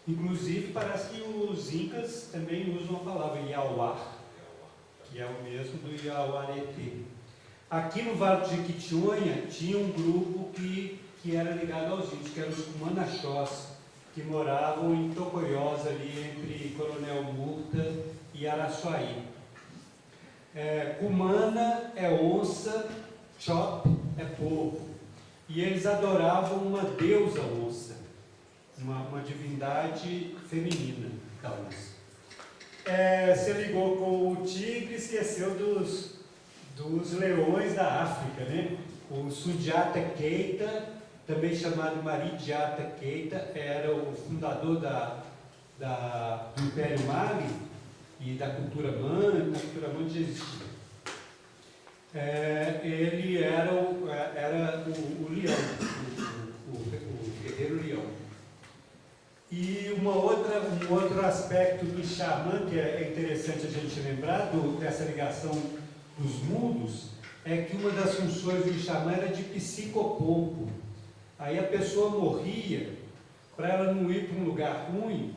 Inclusive, parece que os incas também usam a palavra Iauá, que é o mesmo do Iauaretê. Aqui no Vale do Jequitinhonha tinha um grupo que era ligado aos índios, que eram os Cumanaxós, que moravam em Tocoiós, ali entre Coronel Murta e Araçuaí. Cumana é onça, Chop é porco. E eles adoravam uma deusa onça, uma divindade feminina da onça. Você ligou com o tigre e esqueceu dos leões da África, né? O Sundiata Keita, também chamado Maridiata Keita, era o fundador do Império Mali e da cultura Mande. A cultura Mande já existia. Ele era o leão, o guerreiro leão. E um outro aspecto do xamã que é interessante a gente lembrar dessa ligação dos mundos é que uma das funções do xamã era de psicopompo. Aí a pessoa morria, para ela não ir para um lugar ruim,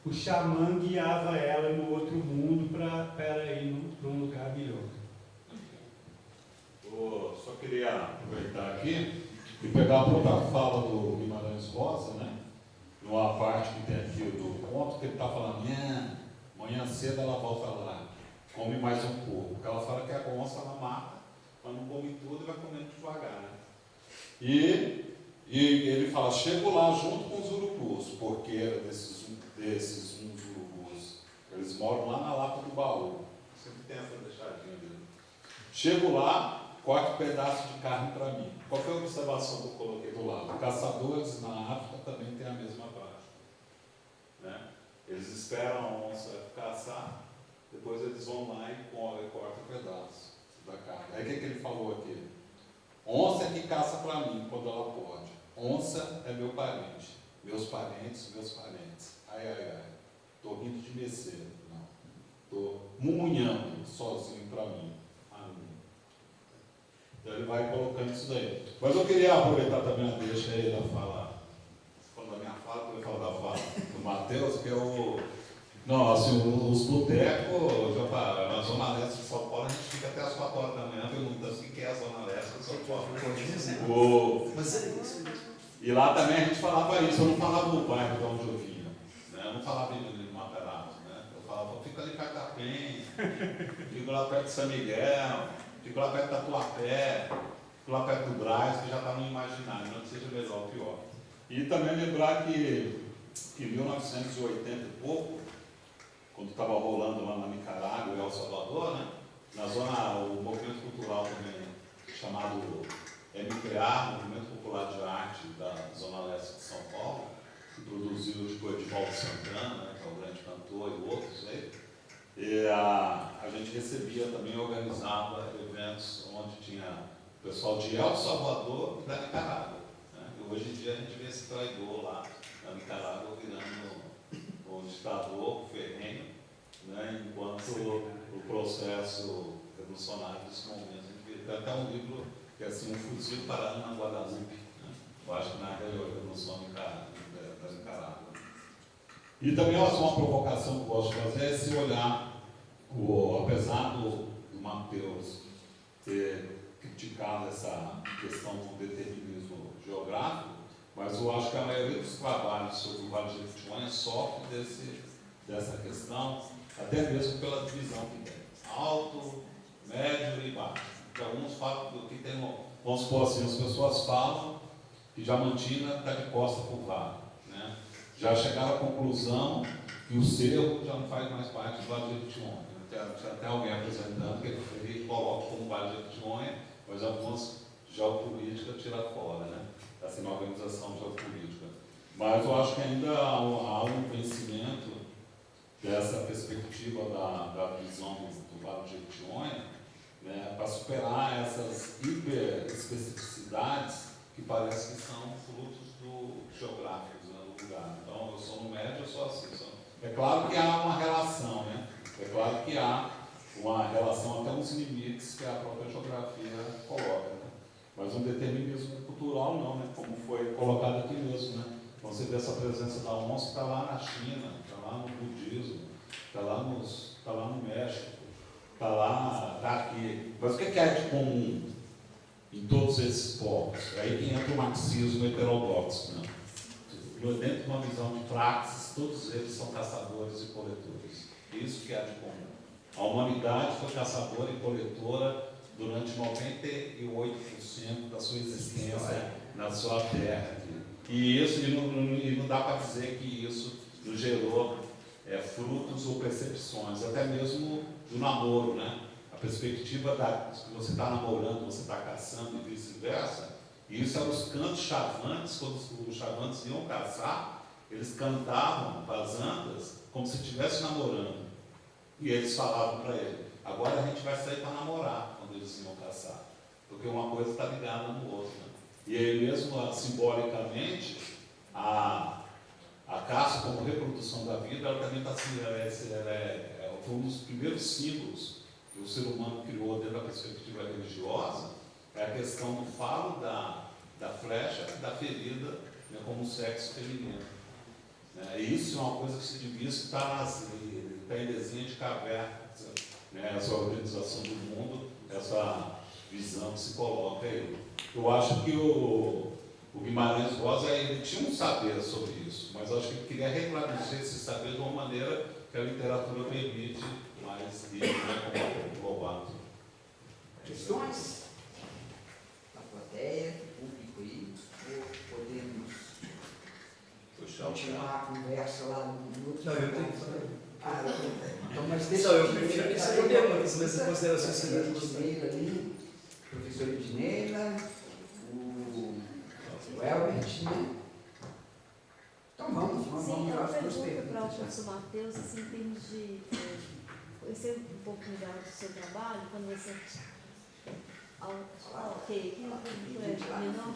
o xamã guiava ela no outro mundo para ela ir para um lugar melhor. Eu só queria aproveitar aqui e pegar a própria fala do Guimarães Rosa, né? Numa parte que tem aqui do conto, que ele está falando, amanhã cedo ela volta lá, come mais um pouco. Porque ela fala que a onça ela mata, mas não come tudo e vai comendo devagar, né? E ele fala, chego lá junto com os urubus, porque era desses uns urubus. Eles moram lá na Lapa do Baú. Sempre tem essa deixadinha dele. Chego lá, corte um pedaço de carne para mim. Qual foi a observação que eu coloquei do lado? Caçadores na África também têm a mesma prática, né? Eles esperam a onça caçar, depois eles vão lá e cortam um pedaço da carne. Aí o que ele falou aqui? Onça é que caça para mim quando ela pode. Onça é meu parente. Meus parentes. Ai. Estou rindo de merceiro. Não. Estou mumunhando sozinho para mim. Então ele vai colocando isso daí. Mas eu queria aproveitar também a deixa aí da fala. Falando da minha fala, eu vou falar da fala do Matheus, que é o. Não, assim, os botecos, na Zona Leste de São Paulo, a gente fica até as 4 horas da manhã perguntando o que é a Zona Leste de São Paulo. E lá também a gente falava isso, eu não falava do bairro de onde eu vinha, né? Eu não falava de Matarazzo, né? Eu falava, fico ali perto da Penha, fico lá perto de São Miguel, fico lá perto da Tuapé, fico lá perto do Brás, que já está no imaginário, não que seja melhor ou pior. E também lembrar que em 1980 e pouco, quando estava rolando lá na Nicarágua e El Salvador, né? Na zona, o movimento cultural também, chamado MPA, Movimento Popular de Arte da Zona Leste de São Paulo, que produziu depois de Valdo Santana, né, que é o grande cantor, e outros aí. E a gente recebia também, organizava eventos onde tinha o pessoal de El Salvador e da Nicarágua, né? E hoje em dia a gente vê esse traidor lá na Nicarágua virando o ditador ferrenho, né? Enquanto o processo revolucionário desse momento. A gente vê até um livro que é assim, um fuzil parado na Guadalupe, né? Eu acho que na Revolução da Nicarágua. E também uma provocação que eu gosto de fazer é se olhar, apesar do Matheus ter criticado essa questão do determinismo geográfico, mas eu acho que a maioria dos trabalhos sobre o Vale do Jequitinhonha sofre dessa questão, até mesmo pela divisão que tem. Alto, médio e baixo. Então, alguns falam que tem, vamos supor assim, as pessoas falam que Diamantina está de costa para o vale, né? Já chegaram à conclusão que o cerro já não faz mais parte do Vale do Jequitinhonha. Tinha até alguém apresentando que ele coloca como Vale do Jequitinhonha, mas algumas geopolítica tira fora, né? Assim, uma organização geopolítica. Mas eu acho que ainda há um vencimento dessa perspectiva da visão do Vale do Jequitinhonha, né, para superar essas hiperespecificidades que parece que são frutos geográficos, né, do lugar. Então, eu sou no médio, eu sou assim. É claro que há uma relação, né? É claro que há uma relação até uns limites que a própria geografia coloca, né? Mas um determinismo cultural não, né? Como foi colocado aqui mesmo, né? Então você vê essa presença da onça, está lá na China, está lá no budismo, está lá no México, está aqui. Mas o que é de comum em todos esses povos? É aí que entra o marxismo heterodoxo, né? Dentro de uma visão de praxis, todos eles são caçadores e coletores. Isso que é de comum. A humanidade foi caçadora e coletora durante 98% da sua existência na sua terra. E não dá para dizer que isso nos gerou frutos ou percepções, até mesmo do namoro, né? A perspectiva que você está namorando, você está caçando e vice-versa. E isso eram os cantos chavantes. Quando os chavantes iam caçar, eles cantavam para as andas como se estivessem namorando. E eles falavam para ele: agora a gente vai sair para namorar, quando eles iam caçar. Porque uma coisa está ligada no outro. Né? E aí mesmo, simbolicamente, a caça como reprodução da vida, ela também está assim, foi um dos primeiros símbolos que o ser humano criou dentro da perspectiva religiosa, é a questão do falo da flecha, da ferida, né, como sexo feminino. E isso é uma coisa que se devia estar em desenho de caverna, né, essa organização do mundo, essa visão que se coloca aí. Eu acho que o Guimarães Rosa, ele tinha um saber sobre isso, mas eu acho que ele queria reclamar esse saber de uma maneira que a literatura permite, mas ele não é como Lobato. Questões da plateia, do público aí, ou podemos continuar a conversa lá no outro? Não, eu tenho que falar. Então, mas deixa eu prefiro que você pergunte, mas em consideração Edneila ali, professor Edneila, o Elbert, né? Então vamos Sim, para eu as duas pergunto para o perguntas. professor Matheus, assim, em termos de conhecer um pouco melhor do seu trabalho, quando você... ok, quem é menor,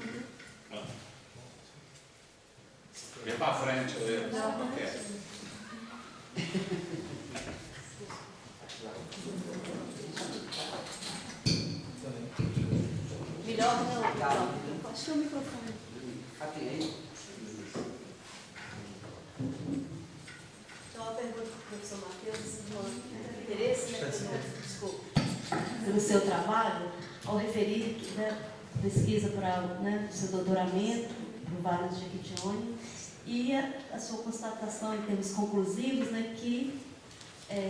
né? Vem para frente, eu não quero. Melhor não, acho que é o microfone. Tem aí? Então, a pergunta para o professor Matheus, um interesse, né, pelo seu trabalho, ao referir, né, pesquisa para, né, seu doutoramento, no Vale do Jequitinhonha, e a sua constatação em termos conclusivos, né, que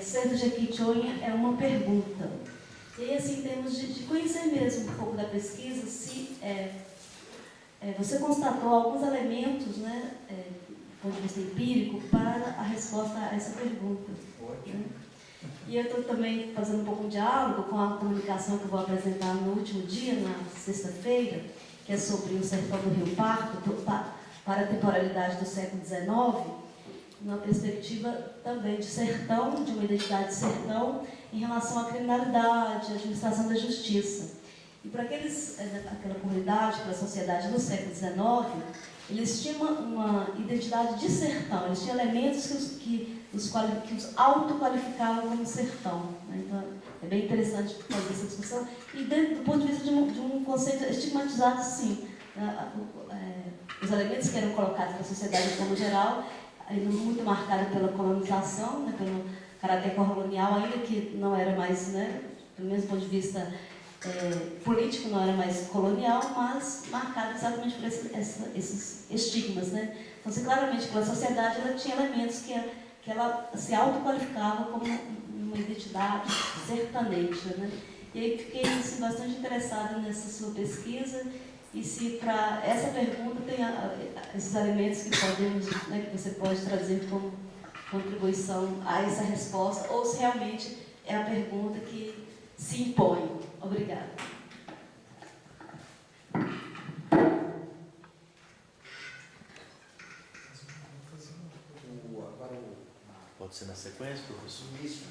ser do Jequitinhonha é uma pergunta. E aí, assim, em termos de conhecer mesmo um pouco da pesquisa, se você constatou alguns elementos, né, do ponto de vista empírico, para a resposta a essa pergunta. Ótimo. Né? E eu estou também fazendo um pouco de diálogo com a comunicação que eu vou apresentar no último dia, na sexta-feira, que é sobre o sertão do Rio Pardo, para a temporalidade do século XIX, numa perspectiva também de sertão, de uma identidade de sertão, em relação à criminalidade, à administração da justiça. E para aquela comunidade, para a sociedade do século XIX, eles tinham uma identidade de sertão, eles tinham elementos que os autoqualificavam como sertão. Né? Então, é bem interessante fazer essa discussão. E do ponto de vista de um conceito estigmatizado, sim. Os elementos que eram colocados na sociedade como geral, muito marcada pela colonização, né, pelo caráter colonial, ainda que não era mais, né, pelo menos do ponto de vista político, não era mais colonial, mas marcado exatamente por esses estigmas. Né? Então, se claramente pela sociedade, ela tinha elementos que ela se autoqualificava como uma identidade sertaneja. Né? E aí fiquei assim, bastante interessada nessa sua pesquisa, e se para essa pergunta tem esses elementos que podemos, né, que você pode trazer como contribuição a essa resposta, ou se realmente é a pergunta que se impõe. Obrigada. Pode ser na sequência, professor? Isso.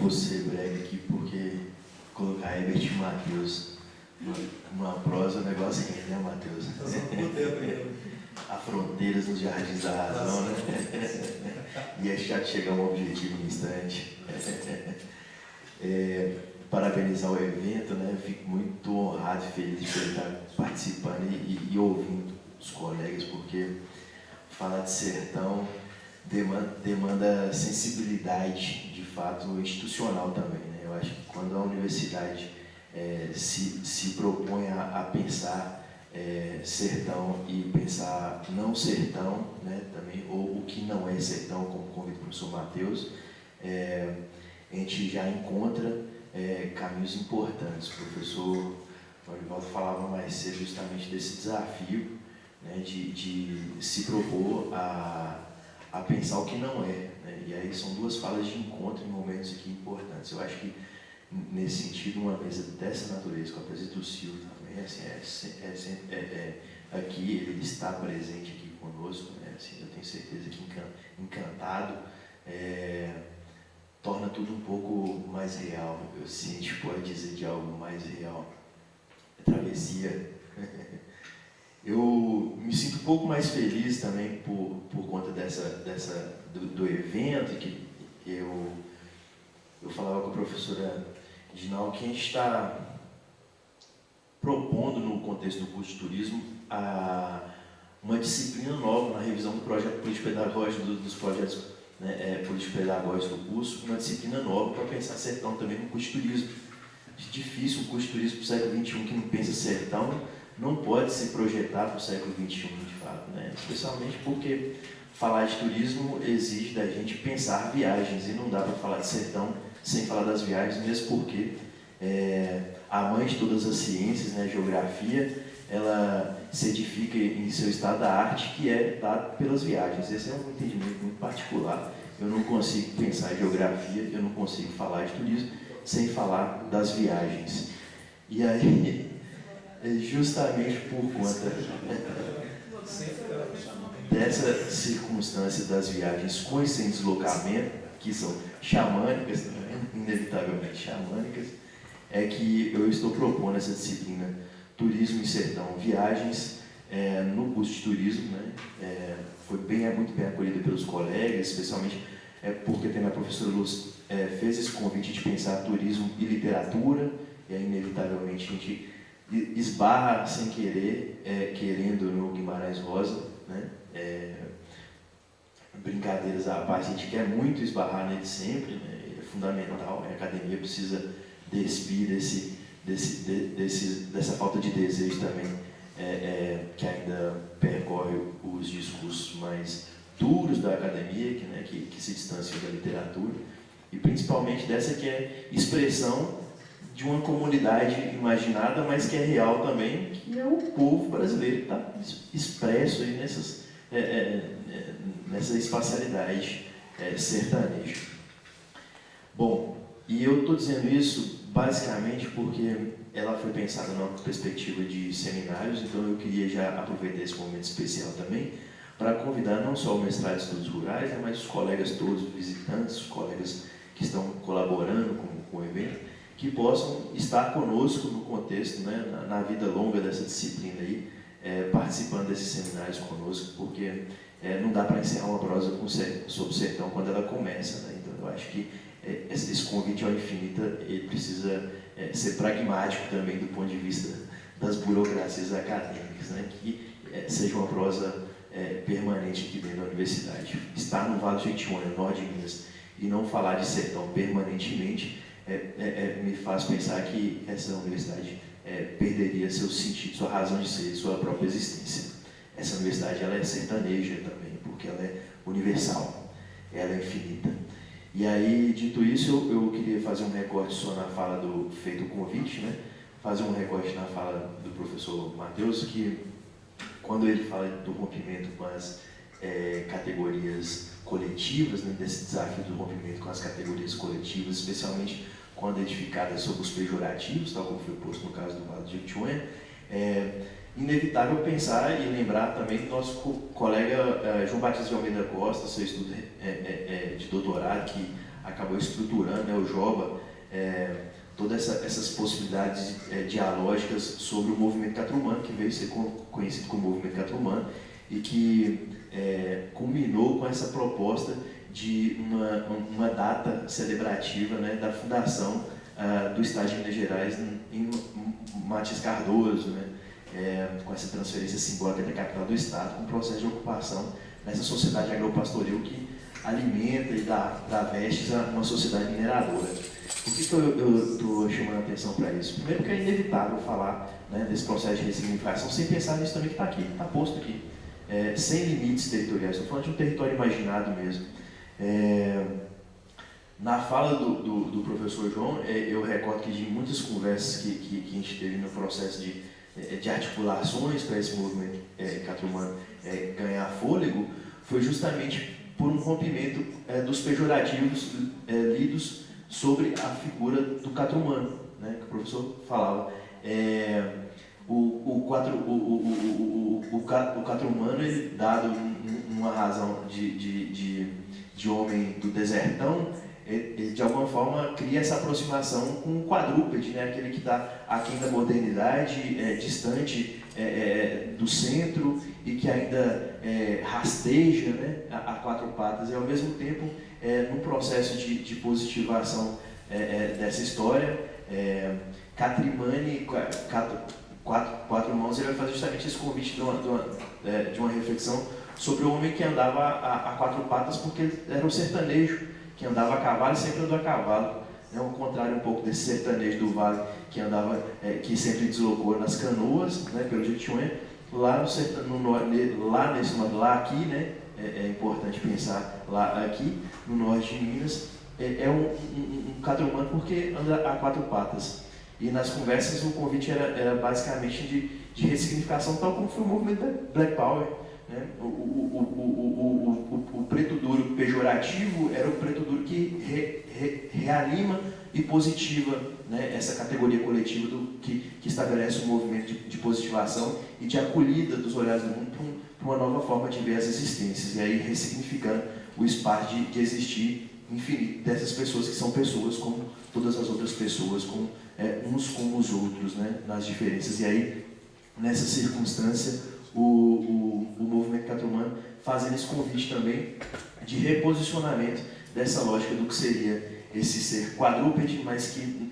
Vou ser breve aqui porque colocar Herbert e Matheus numa prosa é um negócio aí, né, Matheus? Há fronteiras nos jardins da razão, né? E é chato chegar a um objetivo no instante. Parabenizar o evento, né? Fico muito honrado e feliz de poder estar participando e ouvindo os colegas, porque falar de sertão demanda sensibilidade, de fato, institucional também, né? Eu acho que quando a universidade se propõe a pensar sertão e pensar não sertão, né, também, ou o que não é sertão, como convida o professor Matheus, a gente já encontra caminhos importantes. O professor Olivaldo falava mais cedo justamente desse desafio, né, de se propor a pensar o que não é, né? E aí são duas falas de encontro em momentos aqui importantes. Eu acho que, nesse sentido, uma mesa dessa natureza, com a presença do Silvio também, assim, aqui, ele está presente aqui conosco, né? Assim, eu tenho certeza que encantado, torna tudo um pouco mais real. Se a gente pode dizer de algo mais real, travessia. Eu me sinto um pouco mais feliz também por conta do evento, que eu falava com a professora Ginal que a gente está propondo, no contexto do curso de turismo, uma disciplina nova na revisão do projeto político-pedagógico, dos projetos, né, político-pedagógicos do curso, uma disciplina nova para pensar sertão também no curso de turismo. É difícil um curso de turismo para o século XXI que não pensa sertão, não pode se projetar para o século XXI, de fato, né? Especialmente porque falar de turismo exige da gente pensar viagens, e não dá para falar de sertão sem falar das viagens, mesmo porque a mãe de todas as ciências, né, a geografia, ela se edifica em seu estado da arte, que é dado pelas viagens. Esse é um entendimento muito particular. Eu não consigo pensar em geografia, eu não consigo falar de turismo sem falar das viagens. E aí, justamente por conta dessa circunstância das viagens com e sem deslocamento, que são xamânicas, inevitavelmente xamânicas, é que eu estou propondo essa disciplina Turismo e Sertão Viagens no curso de turismo, né? Foi muito bem acolhida pelos colegas, especialmente porque também a professora Luz fez esse convite de pensar turismo e literatura, e aí inevitavelmente a gente esbarra sem querer, querendo, no Guimarães Rosa, né? Brincadeiras à parte, a gente quer muito esbarrar nele sempre, né? É fundamental, a academia precisa despir dessa falta de desejo também, que ainda percorre os discursos mais duros da academia, que se distanciam da literatura, e principalmente dessa que é expressão de uma comunidade imaginada, mas que é real também, que é o povo brasileiro, que está expresso aí nessa espacialidade sertaneja. Bom, e eu estou dizendo isso basicamente porque ela foi pensada numa perspectiva de seminários, então eu queria já aproveitar esse momento especial também para convidar não só o mestrado de estudos rurais, mas os colegas todos, os visitantes, os colegas que estão colaborando com o evento, que possam estar conosco no contexto, né, na vida longa dessa disciplina aí, participando desses seminários conosco, porque não dá para encerrar uma prosa sobre o sertão quando ela começa, né? Então eu acho que esse convite ao infinito ele precisa ser pragmático também do ponto de vista das burocracias acadêmicas, né? Que seja uma prosa permanente aqui dentro da universidade. Estar no Vale do Jequitinhonha, no norte de Minas, e não falar de sertão permanentemente me faz pensar que essa universidade perderia seu sentido, sua razão de ser, sua própria existência. Essa universidade ela é sertaneja também, porque ela é universal, ela é infinita. E aí, dito isso, eu queria fazer um recorte só na fala feito o convite, né? Fazer um recorte na fala do professor Matheus, que quando ele fala do rompimento com as categorias coletivas, né, desse desafio do rompimento com as categorias coletivas, especialmente quando edificadas sobre os pejorativos, tal como foi posto no caso do Vale do Jequitinhonha, inevitável pensar e lembrar também do nosso colega João Batista de Almeida Costa, seu estudo de doutorado, que acabou estruturando, né, o JOBA, todas essas possibilidades dialógicas sobre o movimento catrumano, que veio ser conhecido como movimento catrumano, e que culminou com essa proposta de uma data celebrativa, né, da fundação do Estado de Minas Gerais em Matias Cardoso, né, com essa transferência simbólica da capital do Estado, com o processo de ocupação nessa sociedade agropastoril que alimenta e dá vestes a uma sociedade mineradora. Por que eu estou chamando a atenção para isso? Primeiro porque é inevitável falar, né, desse processo de ressignificação sem pensar nisso também que está aqui, está posto aqui, sem limites territoriais. Estou falando de um território imaginado mesmo. Na fala do professor João, eu recordo que de muitas conversas que a gente teve no processo de articulações para esse movimento catrumano ganhar fôlego, foi justamente por um rompimento dos pejorativos lidos sobre a figura do catrumano, né, que o professor falava. O catrumano, ele, dado uma razão de homem do desertão, ele de alguma forma cria essa aproximação com o quadrúpede, né, aquele que está aquém da modernidade, distante do centro e que ainda rasteja, né, a quatro patas, e ao mesmo tempo, num processo de positivação dessa história, Catrimani, quatro mãos, ele vai fazer justamente esse convite de uma reflexão sobre o homem que andava a quatro patas, porque ele era um sertanejo que andava a cavalo e sempre andou a cavalo, né? Ao contrário um pouco desse sertanejo do vale que andava, que sempre deslocou nas canoas, né, pelo Jequitinhonha. Lá aqui, né, é importante pensar lá aqui no norte de Minas, um catrumano porque anda a quatro patas. E nas conversas o convite era basicamente de ressignificação, tal como foi o movimento da Black Power, né? O preto duro pejorativo era o preto duro que reanima e positiva, né, essa categoria coletiva que estabelece um movimento de positivação e de acolhida dos olhares do mundo para uma nova forma de ver as existências, e aí ressignificando o espaço de existir infinito dessas pessoas que são pessoas como todas as outras pessoas, uns como os outros, né, nas diferenças. E aí, nessa circunstância, o movimento catrumano fazendo esse convite também de reposicionamento dessa lógica do que seria esse ser quadrúpede, mas que,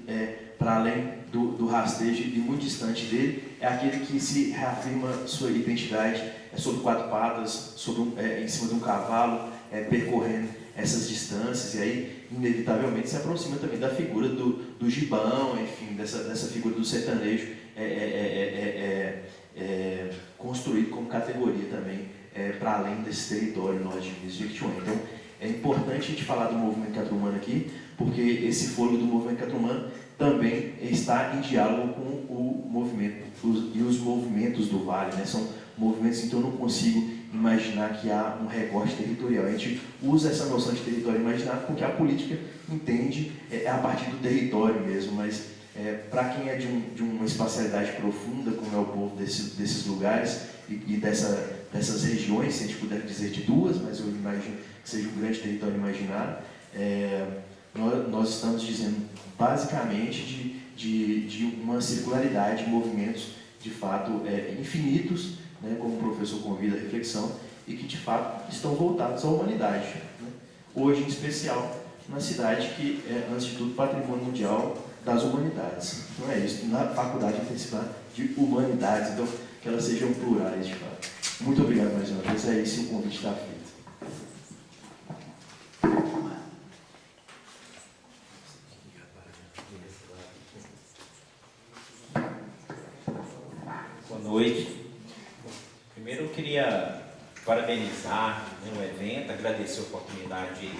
para além do rastejo e muito distante dele, é aquele que se reafirma sua identidade sobre quatro patas, em cima de um cavalo, percorrendo essas distâncias, e aí, inevitavelmente, se aproxima também da figura do gibão, enfim, dessa figura do sertanejo, construído como categoria também, para além desse território norte de Minas e Jequitinhonha. Então, é importante a gente falar do movimento catrumano aqui, porque esse fôlego do movimento catrumano também está em diálogo com o movimento e os movimentos do Vale, né? São movimentos, então eu não consigo imaginar que há um recorte territorial. A gente usa essa noção de território imaginário porque a política entende a partir do território mesmo, mas para quem é de uma espacialidade profunda, como é o povo desses lugares e dessas regiões, se a gente puder dizer de duas, mas eu imagino que seja um grande território imaginário, nós estamos dizendo basicamente de uma circularidade de movimentos de fato infinitos, né, como o professor convida a reflexão, e que de fato estão voltados à humanidade, né? Hoje em especial na cidade que é, antes de tudo, patrimônio mundial das humanidades. Então é isso, na faculdade intensiva de humanidades, então que elas sejam plurais de fato. Muito obrigado mais uma vez, é esse o convite está feito. Boa noite. Primeiro eu queria parabenizar, né, o evento, agradecer a oportunidade de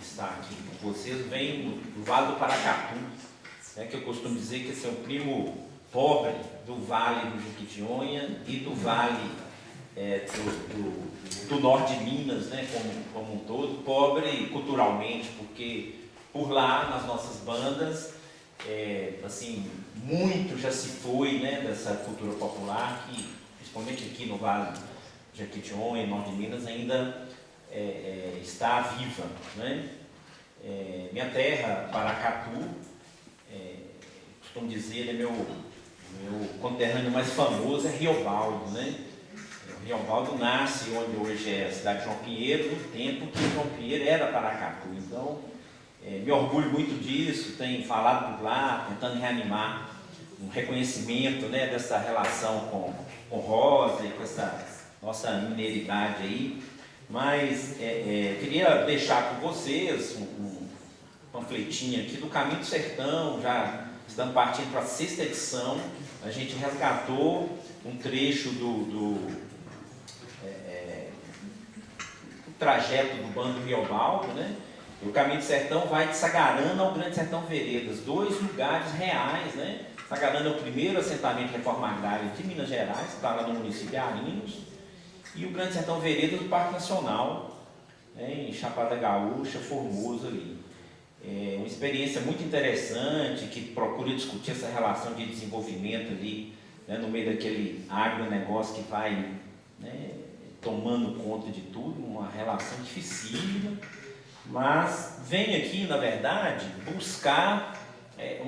estar aqui com vocês. Venho do Vale do Paracatu, né, que eu costumo dizer que esse é o primo pobre do Vale do Jequitinhonha e do Vale do norte de Minas, né, como um todo, pobre culturalmente, porque por lá, nas nossas bandas, assim, muito já se foi, né, dessa cultura popular que, principalmente aqui no Vale do Jequitinhonha, norte de Minas, ainda está viva, né? Minha terra, Paracatu, costumo dizer, meu conterrâneo mais famoso é Riobaldo, né? O Riobaldo nasce onde hoje é a cidade de João Pinheiro, no tempo que João Pinheiro era Paracatu. Então, me orgulho muito disso, tenho falado por lá, tentando reanimar, um reconhecimento, né, dessa relação com Rosa e com essa nossa mineridade aí. Mas queria deixar com vocês um panfletinho aqui do Caminho do Sertão, já estamos partindo para a 6ª edição. A gente resgatou um trecho do trajeto do Bando Riobaldo, né? E o Caminho do Sertão vai de Sagarana ao Grande Sertão Veredas, 2 lugares reais, né? Sagarana é o primeiro assentamento de reforma agrária de Minas Gerais, que está lá no município de Arinos, e o Grande Sertão Veredas do Parque Nacional, né, em Chapada Gaúcha, Formoso ali. É uma experiência muito interessante, que procura discutir essa relação de desenvolvimento ali, né, no meio daquele agronegócio que vai, né, tomando conta de tudo, uma relação dificílima, mas vem aqui, na verdade, buscar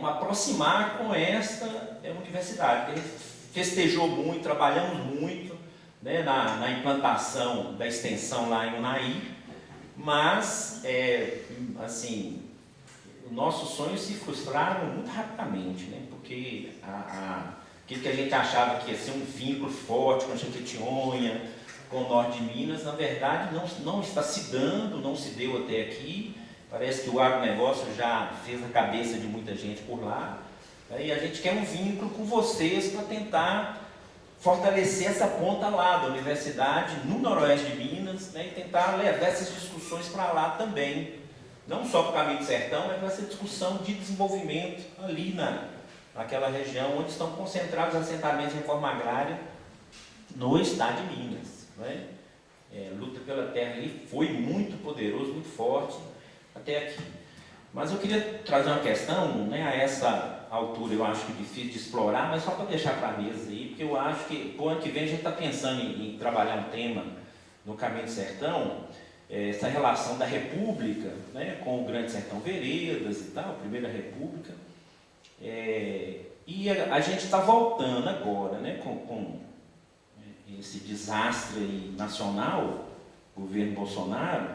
aproximar com esta universidade, que a gente festejou muito, trabalhamos muito, né, na implantação da extensão lá em Unai, mas, assim, nossos sonhos se frustraram muito rapidamente, né, porque aquilo que a gente achava que ia ser um vínculo forte com a Jequitinhonha, com o norte de Minas, na verdade não está se dando, não se deu até aqui. Parece que o agronegócio já fez a cabeça de muita gente por lá, né? E a gente quer um vínculo com vocês para tentar fortalecer essa ponta lá da universidade, no noroeste de Minas, né? E tentar levar essas discussões para lá também. Não só para o Caminho do Sertão, mas para essa discussão de desenvolvimento ali naquela região onde estão concentrados os assentamentos de reforma agrária no estado de Minas. Né? Luta pela terra ali foi muito poderoso, muito forte até aqui. Mas eu queria trazer uma questão, né, a essa altura eu acho que é difícil de explorar, mas só para deixar para a mesa aí, porque eu acho que o ano que vem a gente está pensando em trabalhar um tema no Caminho do Sertão, essa relação da República, né, com o Grande Sertão Veredas e tal, a Primeira República, e a gente está voltando agora, né, com esse desastre aí nacional, governo Bolsonaro,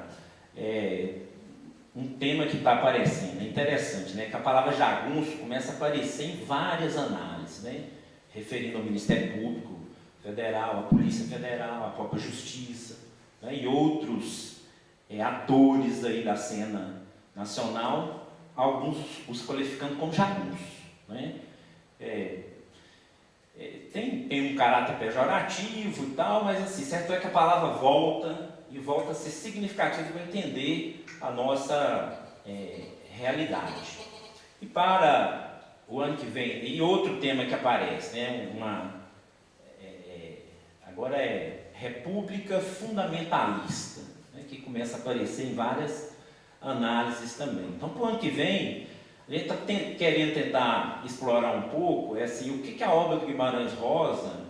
um tema que está aparecendo, é interessante, né, que a palavra jagunço começa a aparecer em várias análises, né, referindo ao Ministério Público Federal, à Polícia Federal, à própria Justiça, né, e outros atores aí da cena nacional, alguns os qualificando como jagunços, né. Tem um caráter pejorativo e tal, mas assim, certo é que a palavra volta e volta a ser significativa para entender a nossa realidade. E para o ano que vem, e outro tema que aparece, né, agora é República Fundamentalista, né, que começa a aparecer em várias análises também. Então, para o ano que vem, a gente está querendo tentar explorar um pouco assim, o que a obra do Guimarães Rosa,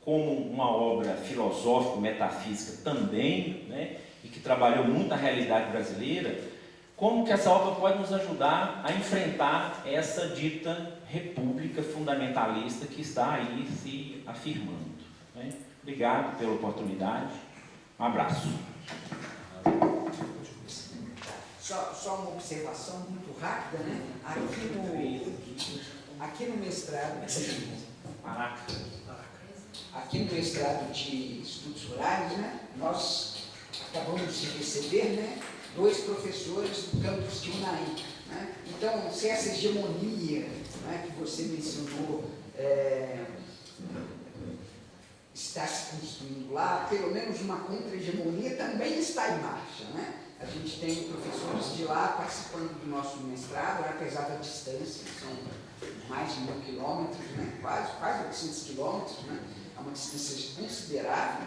como uma obra filosófico-metafísica também, né, e que trabalhou muito a realidade brasileira, como que essa obra pode nos ajudar a enfrentar essa dita república fundamentalista que está aí se afirmando. Né? Obrigado pela oportunidade. Um abraço. Só uma observação muito rápida, né? Aqui no mestrado de Estudos Rurais, né, nós acabamos de receber, né, 2 professores do campus de Unai. Né? Então, se essa hegemonia, né, que você mencionou está se construindo lá, pelo menos uma contra-hegemonia também está em marcha. Né? A gente tem professores de lá participando do nosso mestrado, apesar da distância, são mais de 1000 quilômetros, né? quase 800 quilômetros, né? É uma distância considerável,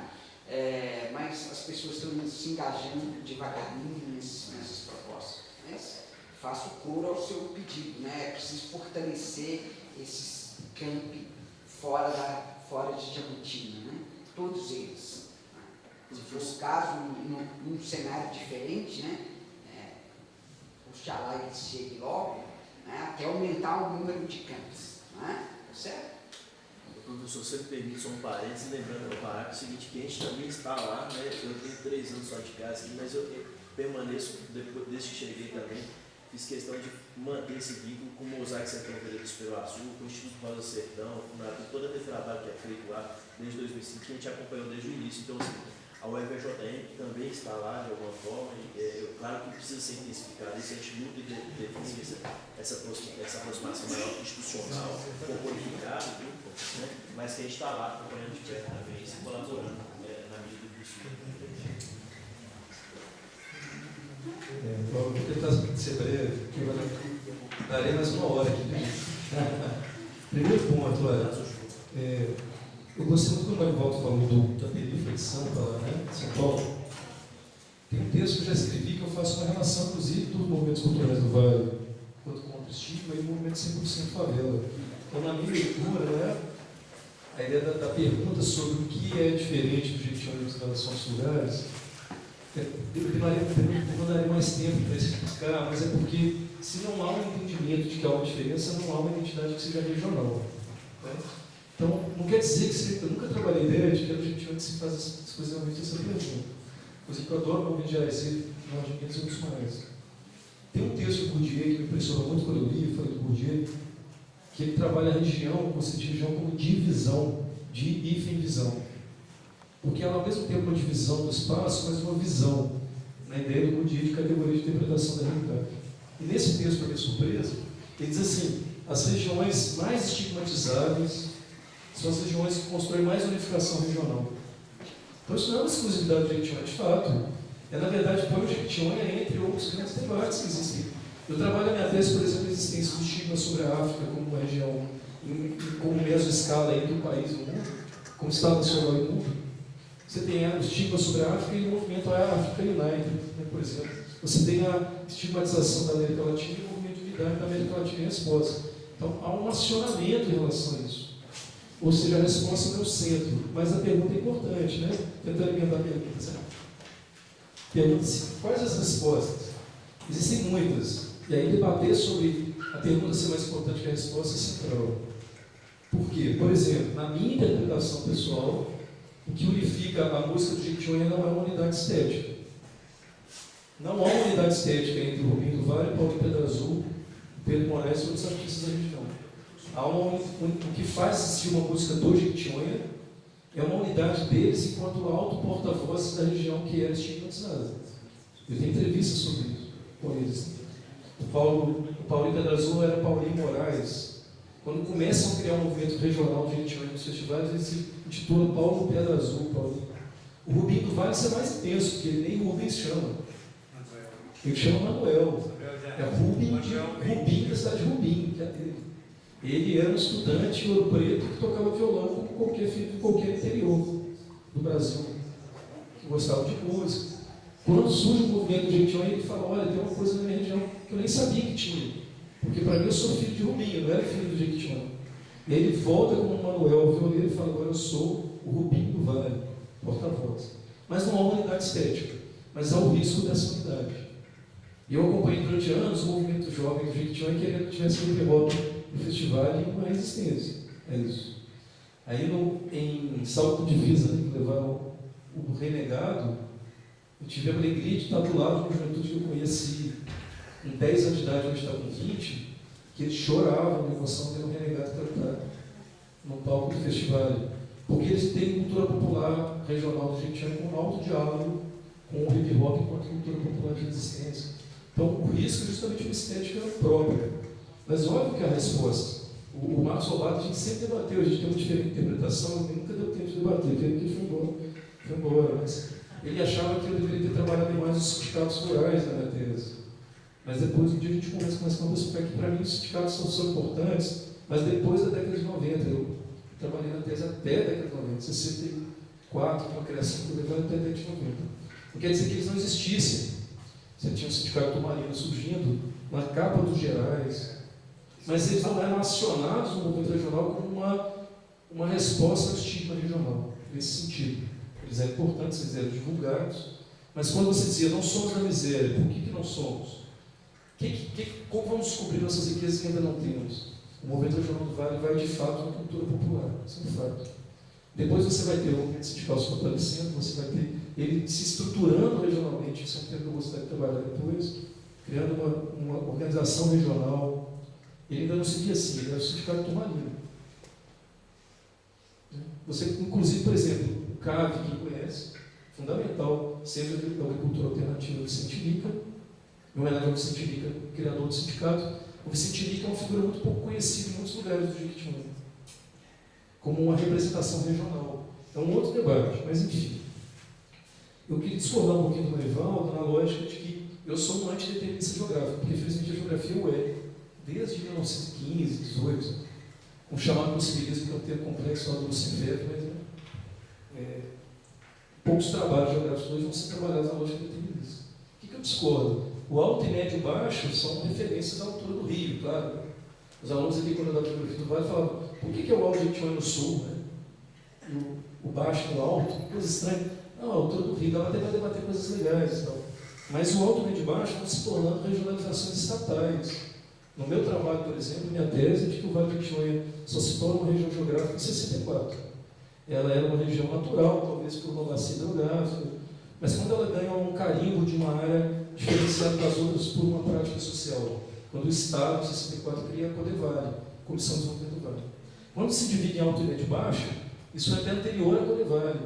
mas as pessoas estão se engajando devagarinho nessas propostas. Mas faço coro ao seu pedido, né? É preciso fortalecer esses campi fora de Diamantina, né? Todos eles. Se fosse o caso, num cenário diferente, né, oxalá ele chegue logo, né, até aumentar o número de campos. Né, certo? Professor, se você me permite só um parênteses, lembrando ao parágrafo seguinte, que a gente também está lá, né, eu tenho 3 anos só de casa aqui, mas eu permaneço, desde que cheguei também, fiz questão de manter esse vínculo com o Mosaico Sertão Feira do Espelho Azul, com o Instituto Rosa Sertão, com todo aquele trabalho que é feito lá desde 2005, que a gente acompanhou desde o início. Então, assim, a UFJM também está lá de alguma forma, e claro que precisa ser intensificado, isso a gente luta e define essa aproximação maior institucional, corporificada, né? Mas que a gente está lá acompanhando de perto também, se colaborando na medida do possível. Vou tentar ser breve, porque eu darei mais uma hora aqui. Primeiro ponto, eu gostei muito quando o Marivaldo falou da periferia de Sampa, né, São Paulo. Tem um texto que eu já escrevi que eu faço uma relação, inclusive, dos movimentos culturais do Vale, quanto contra o estigma, e o movimento 100% favela. Então, na minha leitura, né, a ideia da pergunta sobre o que é diferente do Jequitinhonha em relação aos lugares, eu demoraria mais tempo para explicar, mas é porque, se não há um entendimento de que há uma diferença, não há uma identidade que seja regional. Né? Então, não quer dizer que eu nunca trabalhei a ideia de que é o Jequitinhonha que se faz exclusivamente essa pergunta. Coisa que eu adoro no movimento de AEC, nós de Minas e outros mais. Tem um texto do Bourdieu que me impressionou muito quando eu li, falei do Bourdieu, que ele trabalha a região, o conceito de região como divisão, de visão. Porque ela, ao mesmo tempo, uma divisão do espaço, mas uma visão, na ideia do Bourdieu de categoria de interpretação da realidade. E nesse texto, para minha surpresa, ele diz assim: as regiões mais estigmatizáveis são as regiões que constroem mais unificação regional. Então, isso não é uma exclusividade do Jequitinhonha, de fato. É, na verdade, põe o Jequitinhonha entre outros grandes debates que existem. Eu trabalho a minha tese, por exemplo, a existência do estigma sobre a África como uma região, como mesoescala entre o país e o mundo, como Estado nacional e o mundo. Você tem o estigma sobre a África e o movimento África United, né, por exemplo. Você tem a estigmatização da América Latina e o movimento de unidade da América Latina em resposta. Então, há um acionamento em relação a isso. Ou seja, a resposta não é o centro, mas a pergunta é importante, né? Tentando alimentar a pergunta, certo? Pergunta-se, quais as respostas? Existem muitas. E aí debater sobre a pergunta ser mais importante que a resposta é central. Por quê? Por exemplo, na minha interpretação pessoal, o que unifica a música do Jequitinhonha não é uma unidade estética. Não há uma unidade estética entre o Rubinho do Vale, Paulo Pedro Azul, Pedro Moraes e outros artistas da região. O que faz existir uma música do Jequitinhonha é uma unidade deles enquanto alto porta-voz da região que era estigmatizada. Eu tenho entrevistas sobre isso com eles. O Paulo Pedro Azul era Paulinho Moraes. Quando começam a criar um movimento regional de Jequitinhonha nos festivais, eles se intitulam Paulo Pedro Azul. Paulinho. O Rubinho do Vale é mais intenso, porque ele nem Rubens chama. Ele chama Manuel. É Rubinho da cidade de Rubinho, que é dele. Ele era um estudante ouro preto que tocava violão como qualquer filho de qualquer interior do Brasil, que gostava de música. Quando surge o movimento do Jequitinhonha, ele fala: olha, tem uma coisa na minha região que eu nem sabia que tinha. Porque para mim eu sou filho de Rubinho, eu não era filho do Jequitinhonha. E aí ele volta como Manuel, o violeiro, e fala: agora eu sou o Rubinho do Vale, porta-voz. Mas não há uma unidade estética, mas há o risco dessa unidade. E eu acompanhei durante anos o movimento jovem do Jequitinhonha querendo que tivesse hip hop no festival e uma resistência. É isso. Aí em Salto de Divisa, né, que levaram o Renegado, eu tive a alegria de estar do lado de uma juventude que eu conheci com 10 anos de idade, hoje está com 20, que eles choravam de emoção de ver o Renegado cantar no palco do festival. Porque eles têm cultura popular regional do Jequitinhonha com alto diálogo com o hip hop enquanto cultura popular de resistência. Então, o risco é justamente uma estética própria. Mas óbvio que a resposta. O Marcos Robato, a gente sempre debateu, a gente tem uma diferente interpretação, nunca deu tempo de debater, porque ele foi embora. Mas ele achava que eu deveria ter trabalhado mais os sindicatos rurais na minha tese. Mas depois, um dia a gente começa a mostrar que, para mim, os sindicatos são importantes, mas depois da década de 90. Eu trabalhei na tese até a década de 90, 64, com a criação do governo até a década de 90. Não quer dizer que eles não existissem. Você tinha o sindicato do Marino surgindo na capa dos Gerais, mas eles não eram acionados no movimento regional como uma resposta ao estigma regional, nesse sentido. Eles eram importantes, eles eram divulgados, mas quando você dizia, não somos da miséria, por que não somos? Como vamos descobrir nossas riquezas que ainda não temos? O movimento regional do Vale vai, de fato, na cultura popular, isso é um fato. Depois você vai ter o movimento sindical se fortalecendo, você vai ter ele se estruturando regionalmente, isso é um tema que eu gostaria de trabalhar depois. criando uma organização regional. Ele ainda não se via assim, ele era o sindicato turmalino. Você, inclusive, por exemplo, o CAV, quem conhece, fundamental, sempre a agricultura alternativa do Vicente Lica, em homenagem ao Vicente Lica, criador do sindicato. O Vicente Lica é uma figura muito pouco conhecida em muitos lugares do Jequitinhonha, como uma representação regional. É um outro debate, mas enfim. Eu queria discordar um pouquinho do Marivaldo na lógica de que eu sou um antideterminista geográfico, porque infelizmente a geografia é, desde 1915, 18, com o chamado possibilismo, que é um termo complexo lá do Lucifer, mas poucos trabalhos geográficos hoje vão ser trabalhados na lógica determinista. O que eu discordo? O alto e médio e baixo são referências à altura do rio, claro. Os alunos aqui, quando eu dava geografia do Vale, falavam: por que é o alto Jequitinhonha no sul, né? E o baixo no alto? Que coisa estranha. Não, a altura do rio, dá até para debater coisas legais e tal. Mas o alto, médio e baixo estão se tornando regionalizações estatais. No meu trabalho, por exemplo, minha tese é de que o Vale do Jequitinhonha só se torna uma região geográfica em 64. Ela era uma região natural, talvez por uma bacia hidrográfica, mas quando ela ganha um carimbo de uma área diferenciada das outras por uma prática social, quando o Estado, em 64, cria a Codevale, Comissão de Desenvolvimento do Vale. Quando se divide em alto e médio e baixo, isso é até anterior à Codevale.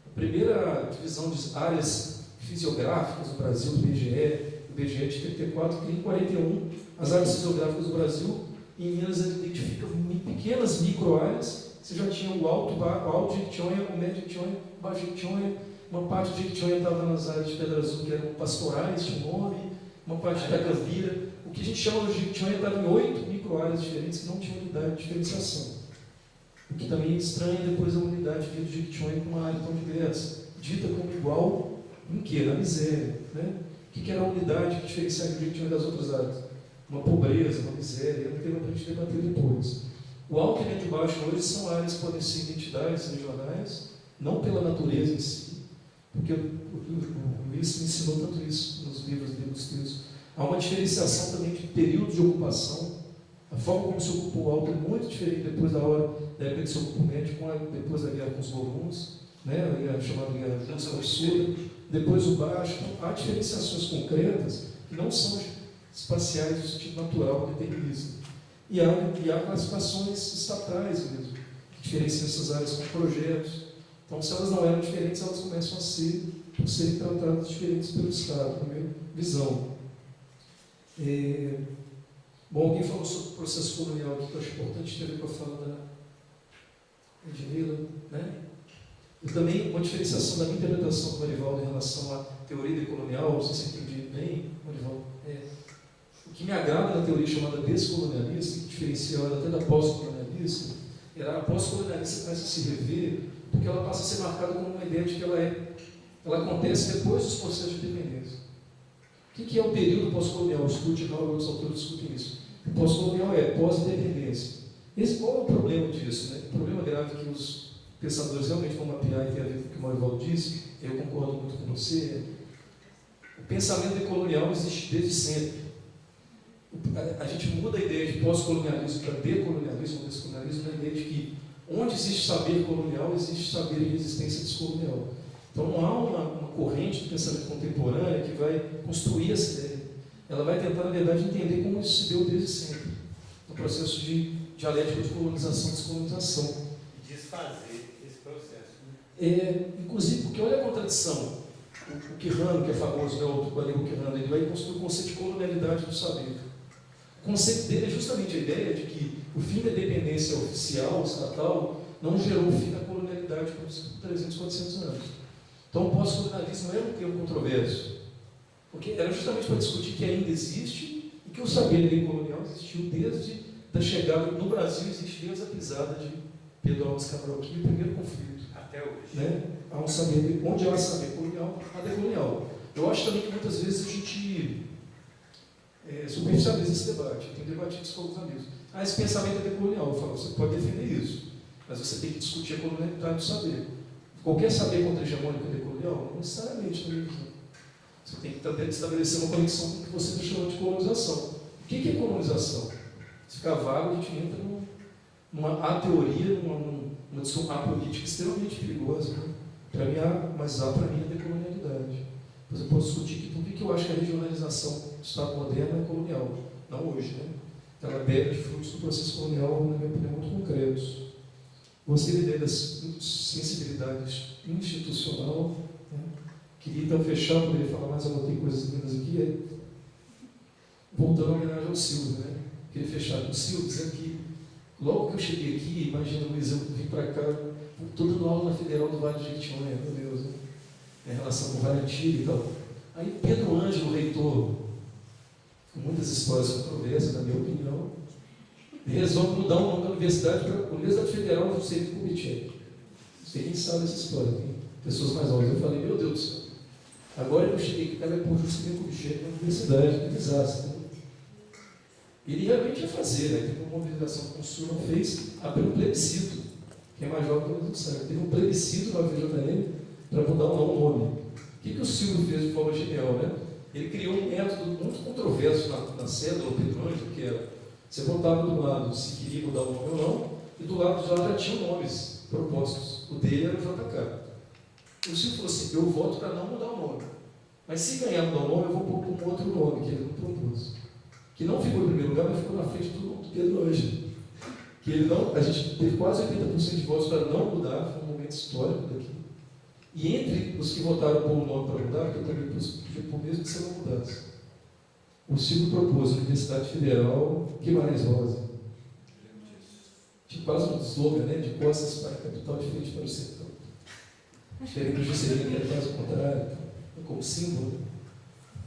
A primeira divisão de áreas fisiográficas do Brasil, do IBGE de 34, cria em 41 as áreas fisiográficas do Brasil, e em Minas ele identifica pequenas micro-áreas. Você já tinha o alto Jequitinhonha, o médio Jequitinhonha, o baixo Jequitinhonha, uma parte de Jequitinhonha estava nas áreas de Pedra Azul, que eram pastorais, tinha um nome, uma parte de Itacavira. O que a gente chama de Jequitinhonha estava em 8 micro-áreas diferentes que não tinham unidade de diferenciação. O que também estranha depois a unidade de Jequitinhonha com uma área tão diversa, dita como igual em quê? Na miséria. Né? O que era a unidade que diferenciava o Jequitinhonha das outras áreas? Uma pobreza, uma miséria, é um tema para a gente debater depois. O alto e médio e baixo hoje são áreas que podem ser identidades regionais, não pela natureza em si, porque o Luiz me ensinou tanto isso nos livros dele, nos textos. Há uma diferenciação também de período de ocupação. A forma como se ocupou o alto é muito diferente depois da época que se ocupou o médio, depois da guerra com os Goruns, né, a chamada guerra justa, absurda, depois o baixo. Então, há diferenciações concretas que não são espaciais do sentido natural determinista. E há classificações estatais mesmo, que diferenciam essas áreas com projetos. Então, se elas não eram diferentes, elas começam a ser, por serem tratadas diferentes pelo Estado, na minha visão. Bom, alguém falou sobre o processo colonial aqui, que eu acho importante ter a ver com a fala da Edmila, né? E também uma diferenciação da minha interpretação do Marivaldo em relação à teoria decolonial, não sei se eu entendi bem, Marivaldo. O que me agrada na teoria chamada descolonialista, que diferencia ela até da pós-colonialista, a pós-colonialista começa a se rever, porque ela passa a ser marcada como uma ideia de que ela acontece depois dos processos de independência. O que é o período pós-colonial? O Stutt e outros autores discutem isso. O pós-colonial é pós-independência. Qual é o problema disso? Né? O problema grave que os pensadores realmente vão mapear e tem a ver com o que o Marivaldo disse, eu concordo muito com você, o pensamento decolonial existe desde sempre. A gente muda a ideia de pós-colonialismo para decolonialismo ou descolonialismo na ideia de que onde existe saber colonial, existe saber em resistência descolonial. Então não há uma corrente do pensamento contemporâneo que vai construir essa ideia. Ela vai tentar, na verdade, entender como isso se deu desde sempre, no processo de dialética de colonização e descolonização. E desfazer esse processo. Inclusive, porque olha a contradição. O Quirrano, que é famoso, né, o Guanigo Quirrano, ele vai construir o conceito de colonialidade do saber. O conceito dele é justamente a ideia de que o fim da independência oficial, estatal, não gerou o fim da colonialidade por 300, 400 anos. Então, o pós-colonialismo era um termo controverso, porque era justamente para discutir que ainda existe e que o saber decolonial existiu desde a chegada no Brasil, existe desde a pisada de Pedro Álvares Cabral, que é o primeiro conflito. Até hoje. Né? Há um saber, onde há saber colonial, há decolonial. Eu acho também que muitas vezes a gente superficializa esse debate. Eu tenho debatido isso com alguns amigos. Esse pensamento é decolonial. Eu falo, você pode defender isso, mas você tem que discutir a colonialidade do saber. Qualquer saber contra-hegemônico é decolonial? Não necessariamente, na minha visão. Você tem que também estabelecer uma conexão com o que você está chamando de colonização. O que é colonização? Se ficar vago, a gente entra numa teoria, numa discussão apolítica extremamente perigosa. Né? Para mim, mas há para mim a decolonialidade. Depois eu posso discutir aqui por que eu acho que a regionalização do Estado moderno é colonial, não hoje, né? Ela bebe de frutos do processo colonial, na minha opinião, muito concretos. Gostei da ideia das sensibilidades institucional, né? Queria então fechar, poderia falar mais, eu botei coisas lindas aqui, voltando a homenagem ao Silvio, né? Queria fechar com o Silvio, dizendo que logo que eu cheguei aqui, imagina, Luiz, eu vim para cá, estou dando aula na Federal do Vale do Jequitinhonha, meu Deus, né? Em relação com o Vale Antigo e tal. Aí Pedro Ângelo, reitor, com muitas histórias controversas, na minha opinião, resolve mudar o nome da universidade para Universidade Federal do Juscelino Kubitschek. Vocês nem sabem essa história, tem pessoas mais novas. Eu falei, meu Deus do céu, agora eu cheguei aqui, vai pôr Juscelino Kubitschek na universidade, que desastre. Né? Ele realmente ia fazer, né? Teve uma mobilização que o senhor não fez, abriu um plebiscito. Quem é mais jovem que não sabe. Teve um plebiscito na UFJM para mudar o nome. O que o Silvio fez de forma genial, né? Ele criou um método muito controverso na cédula Pedro Ângelo, que era, você votava do lado se queria mudar o nome ou não, e do lado de lá já tinham nomes propostos. O dele era o JK. O Silvio falou assim, eu voto para não mudar o nome. Mas se ganhar mudar o nome, eu vou pôr um outro nome, que ele não propôs. Que não ficou em primeiro lugar, mas ficou na frente do Pedro Ângelo. Que ele não, a gente teve quase 80% de votos para não mudar, foi um momento histórico daqui. E entre os que votaram por um nome para mudar, que eu também pedi por mesmo que serão mudados. O Silvio propôs a Universidade Federal Guimarães Rosa. Tinha quase um slogan, né? De costas para a capital, de frente para o sertão. Diferente do Juscelino, que era quase o contrário, como símbolo.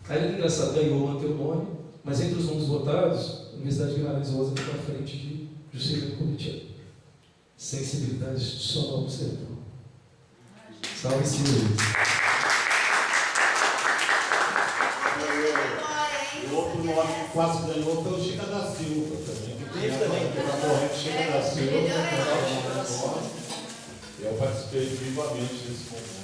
Aí era engraçado, ganhou manter o nome, mas entre os nomes votados, a Universidade de Guimarães Rosa ficou à frente de Juscelino Kubitschek. Sensibilidade institucional do sertão. Salve, Silvio. O outro nome que quase ganhou foi o Chica da Silva também. Que tinha a corrente Chica da Silva. Eu participei vivamente desse conjunto.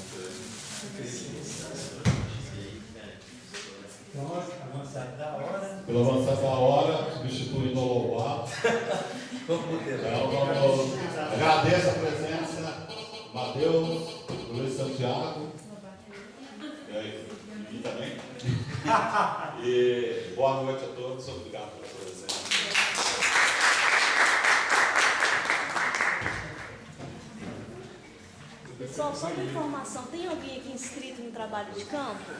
Então, avançado da hora. Pelo avançar da hora, substituindo o Lobato. Agradeço a presença, Mateus, Luiz Santiago. E aí, e também. E boa noite a todos, obrigado pela presença. Pessoal, só uma informação, tem alguém aqui inscrito no trabalho de campo?